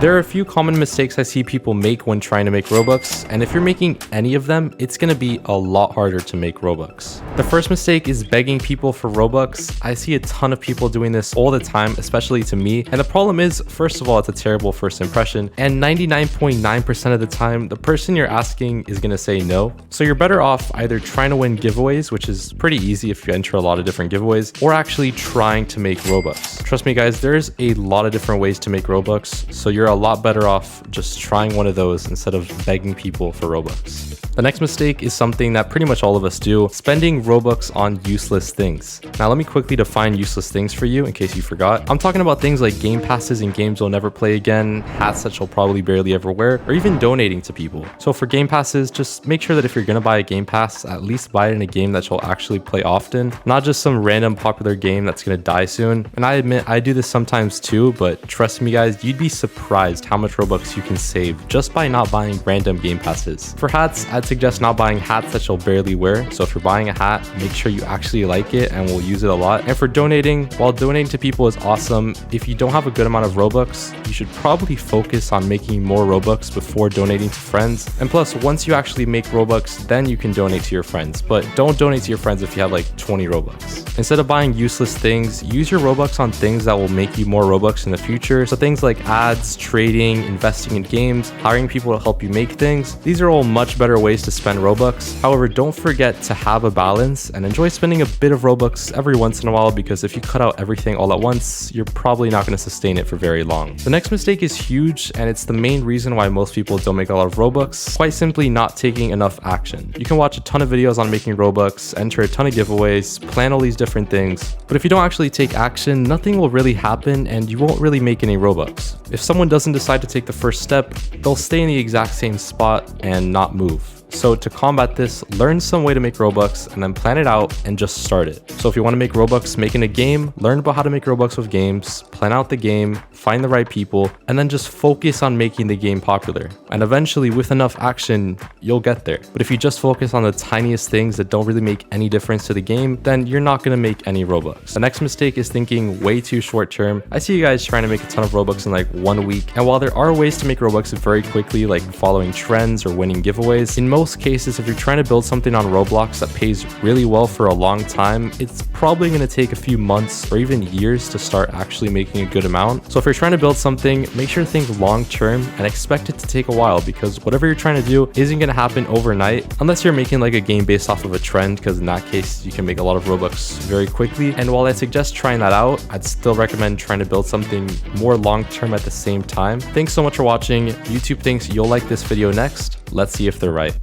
There are a few common mistakes I see people make when trying to make Robux, and if you're making any of them, it's gonna be a lot harder to make Robux. The first mistake is begging people for Robux. I see a ton of people doing this all the time, especially to me, and the problem is, first of all, it's a terrible first impression, and 99.9% of the time, the person you're asking is gonna say no. So you're better off either trying to win giveaways, which is pretty easy if you enter a lot of different giveaways, or actually trying to make Robux. Trust me guys, there's a lot of different ways to make Robux, so you're a lot better off just trying one of those instead of begging people for Robux. The next mistake is something that pretty much all of us do, spending Robux on useless things. Now let me quickly define useless things for you in case you forgot. I'm talking about things like game passes in games you'll never play again, hats that you'll probably barely ever wear, or even donating to people. So for game passes, just make sure that if you're gonna buy a game pass, at least buy it in a game that you'll actually play often, not just some random popular game that's gonna die soon. And I admit I do this sometimes too, but trust me guys, you'd be surprised how much Robux you can save just by not buying random game passes. For hats, I'd suggest not buying hats that you'll barely wear. So if you're buying a hat, make sure you actually like it and will use it a lot. And for donating, while donating to people is awesome, if you don't have a good amount of Robux, you should probably focus on making more Robux before donating to friends. And plus, once you actually make Robux, then you can donate to your friends. But don't donate to your friends if you have like 20 Robux. Instead of buying useless things, use your Robux on things that will make you more Robux in the future. So things like ads, trading, investing in games, hiring people to help you make things. These are all much better ways to spend Robux. However, don't forget to have a balance and enjoy spending a bit of Robux every once in a while, because if you cut out everything all at once, you're probably not going to sustain it for very long. The next mistake is huge, and it's the main reason why most people don't make a lot of Robux. Quite simply not taking enough action. You can watch a ton of videos on making Robux, enter a ton of giveaways, plan all these different things, but if you don't actually take action, nothing will really happen and you won't really make any Robux. If someone doesn't decide to take the first step, they'll stay in the exact same spot and not move. So to combat this, learn some way to make Robux and then plan it out and just start it. So if you want to make Robux making a game, learn about how to make Robux with games, plan out the game, find the right people, and then just focus on making the game popular. And eventually with enough action, you'll get there. But if you just focus on the tiniest things that don't really make any difference to the game, then you're not going to make any Robux. The next mistake is thinking way too short term. I see you guys trying to make a ton of Robux in like 1 week. And while there are ways to make Robux very quickly, like following trends or winning giveaways, in most cases, if you're trying to build something on Roblox that pays really well for a long time, it's probably going to take a few months or even years to start actually making a good amount. So if you're trying to build something, make sure to think long term and expect it to take a while, because whatever you're trying to do isn't going to happen overnight unless you're making like a game based off of a trend, because in that case you can make a lot of Robux very quickly. And while I suggest trying that out, I'd still recommend trying to build something more long term at the same time. Thanks so much for watching. YouTube thinks you'll like this video next. Let's see if they're right.